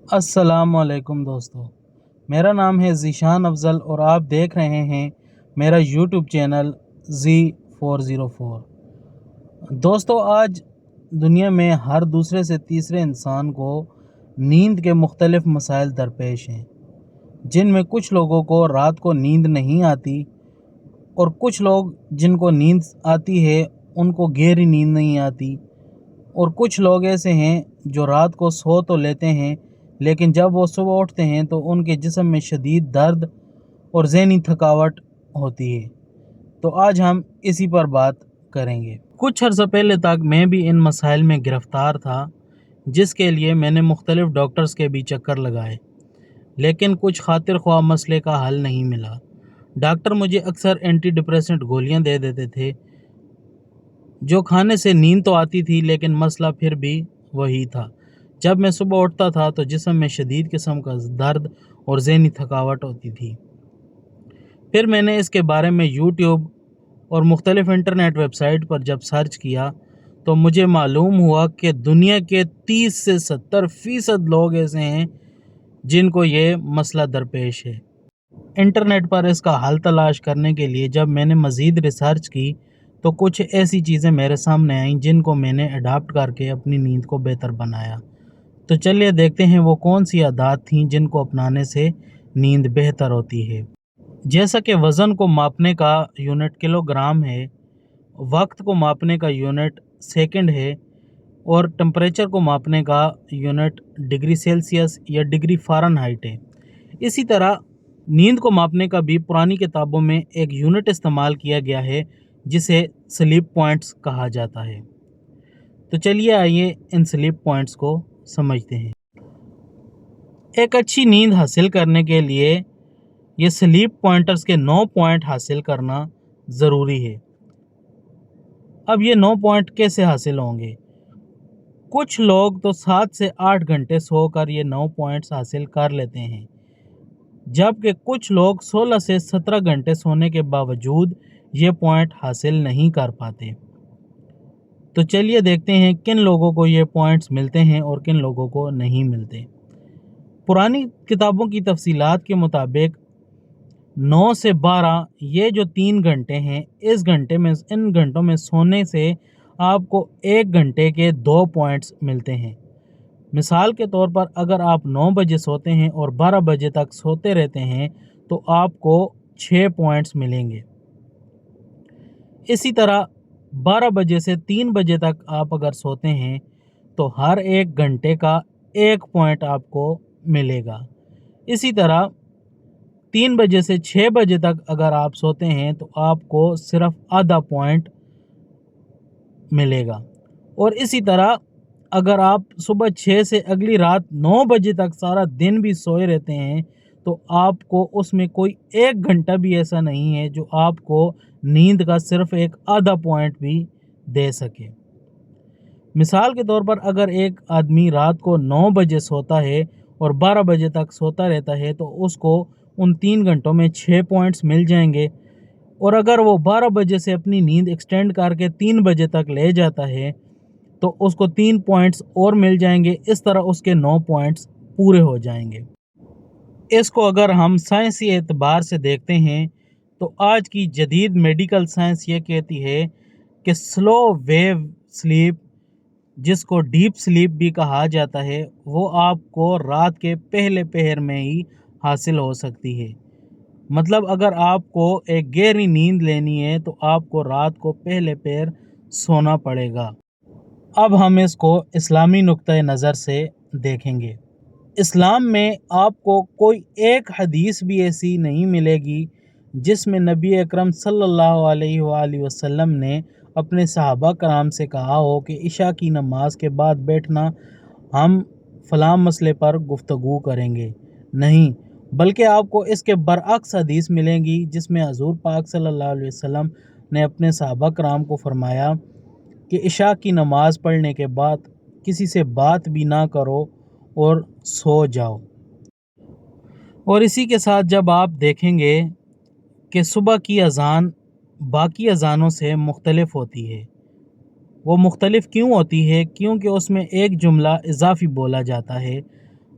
السلام علیکم دوستو، میرا نام ہے ذیشان افضل اور آپ دیکھ رہے ہیں میرا یوٹیوب چینل Z404۔ دوستو، آج دنیا میں ہر دوسرے سے تیسرے انسان کو نیند کے مختلف مسائل درپیش ہیں، جن میں کچھ لوگوں کو رات کو نیند نہیں آتی اور کچھ لوگ جن کو نیند آتی ہے ان کو گہری نیند نہیں آتی، اور کچھ لوگ ایسے ہیں جو رات کو سو تو لیتے ہیں لیکن جب وہ صبح اٹھتے ہیں تو ان کے جسم میں شدید درد اور ذہنی تھکاوٹ ہوتی ہے۔ تو آج ہم اسی پر بات کریں گے۔ کچھ عرصہ پہلے تک میں بھی ان مسائل میں گرفتار تھا، جس کے لیے میں نے مختلف ڈاکٹرز کے بھی چکر لگائے، لیکن کچھ خاطر خواہ مسئلے کا حل نہیں ملا۔ ڈاکٹر مجھے اکثر اینٹی ڈپریسنٹ گولیاں دے دیتے تھے، جو کھانے سے نیند تو آتی تھی لیکن مسئلہ پھر بھی وہی تھا۔ جب میں صبح اٹھتا تھا تو جسم میں شدید قسم کا درد اور ذہنی تھکاوٹ ہوتی تھی۔ پھر میں نے اس کے بارے میں یوٹیوب اور مختلف انٹرنیٹ ویب سائٹ پر جب سرچ کیا تو مجھے معلوم ہوا کہ دنیا کے 30 سے 70% لوگ ایسے ہیں جن کو یہ مسئلہ درپیش ہے۔ انٹرنیٹ پر اس کا حل تلاش کرنے کے لیے جب میں نے مزید ریسرچ کی تو کچھ ایسی چیزیں میرے سامنے آئیں جن کو میں نے اڈاپٹ کر کے اپنی نیند کو بہتر بنایا۔ تو چلیے دیکھتے ہیں وہ کون سی عادات تھیں جن کو اپنانے سے نیند بہتر ہوتی ہے۔ جیسا کہ وزن کو ماپنے کا یونٹ کلو گرام ہے، وقت کو ماپنے کا یونٹ سیکنڈ ہے، اور ٹمپریچر کو ماپنے کا یونٹ ڈگری سیلسیس یا ڈگری فارن ہائٹ ہے۔ اسی طرح نیند کو ماپنے کا بھی پرانی کتابوں میں ایک یونٹ استعمال کیا گیا ہے جسے سلیپ پوائنٹس کہا جاتا ہے۔ تو چلیے آئیے ان سلیپ پوائنٹس کو سمجھتے ہیں۔ ایک اچھی نیند حاصل کرنے کے لیے یہ سلیپ پوائنٹرز کے 9 پوائنٹ حاصل کرنا ضروری ہے۔ اب یہ 9 پوائنٹ کیسے حاصل ہوں گے؟ کچھ لوگ تو 7 سے 8 گھنٹے سو کر یہ 9 پوائنٹس حاصل کر لیتے ہیں، جبکہ کچھ لوگ 16 سے 17 گھنٹے سونے کے باوجود یہ پوائنٹ حاصل نہیں کر پاتے۔ تو چلیے دیکھتے ہیں کن لوگوں کو یہ پوائنٹس ملتے ہیں اور کن لوگوں کو نہیں ملتے۔ پرانی کتابوں کی تفصیلات کے مطابق 9 سے 12 یہ جو 3 گھنٹے ہیں، ان گھنٹوں میں سونے سے آپ کو 1 گھنٹے کے 2 پوائنٹس ملتے ہیں۔ مثال کے طور پر اگر آپ 9 بجے سوتے ہیں اور 12 بجے تک سوتے رہتے ہیں تو آپ کو 6 پوائنٹس ملیں گے۔ اسی طرح 12 بجے سے 3 بجے تک آپ اگر سوتے ہیں تو ہر 1 گھنٹے کا 1 پوائنٹ آپ کو ملے گا۔ اسی طرح 3 بجے سے 6 بجے تک اگر آپ سوتے ہیں تو آپ کو صرف آدھا پوائنٹ ملے گا، اور اسی طرح اگر آپ صبح 6 سے اگلی رات 9 بجے تک سارا دن بھی سوئے رہتے ہیں تو آپ کو اس میں کوئی 1 گھنٹہ بھی ایسا نہیں ہے جو آپ کو نیند کا صرف ایک آدھا پوائنٹ بھی دے سکے۔ مثال کے طور پر اگر ایک آدمی رات کو 9 بجے سوتا ہے اور 12 بجے تک سوتا رہتا ہے تو اس کو ان 3 گھنٹوں میں 6 پوائنٹس مل جائیں گے، اور اگر وہ 12 بجے سے اپنی نیند ایکسٹینڈ کر کے 3 بجے تک لے جاتا ہے تو اس کو 3 پوائنٹس اور مل جائیں گے۔ اس طرح اس کے 9 پوائنٹس پورے ہو جائیں گے۔ اس کو اگر ہم سائنسی اعتبار سے دیکھتے ہیں تو آج کی جدید میڈیکل سائنس یہ کہتی ہے کہ سلو ویو سلیپ، جس کو ڈیپ سلیپ بھی کہا جاتا ہے، وہ آپ کو رات کے پہلے پہر میں ہی حاصل ہو سکتی ہے۔ مطلب اگر آپ کو ایک گہری نیند لینی ہے تو آپ کو رات کو پہلے پہر سونا پڑے گا۔ اب ہم اس کو اسلامی نقطۂ نظر سے دیکھیں گے۔ اسلام میں آپ کو کوئی ایک حدیث بھی ایسی نہیں ملے گی جس میں نبی اکرم صلی اللہ علیہ وآلہ وسلم نے اپنے صحابہ کرام سے کہا ہو کہ عشاء کی نماز کے بعد بیٹھنا، ہم فلاں مسئلے پر گفتگو کریں گے۔ نہیں، بلکہ آپ کو اس کے برعکس حدیث ملیں گی جس میں حضور پاک صلی اللہ علیہ وسلم نے اپنے صحابہ کرام کو فرمایا کہ عشاء کی نماز پڑھنے کے بعد کسی سے بات بھی نہ کرو اور سو جاؤ۔ اور اسی کے ساتھ جب آپ دیکھیں گے کہ صبح کی اذان باقی اذانوں سے مختلف ہوتی ہے، وہ مختلف کیوں ہوتی ہے؟ کیونکہ اس میں ایک جملہ اضافی بولا جاتا ہے،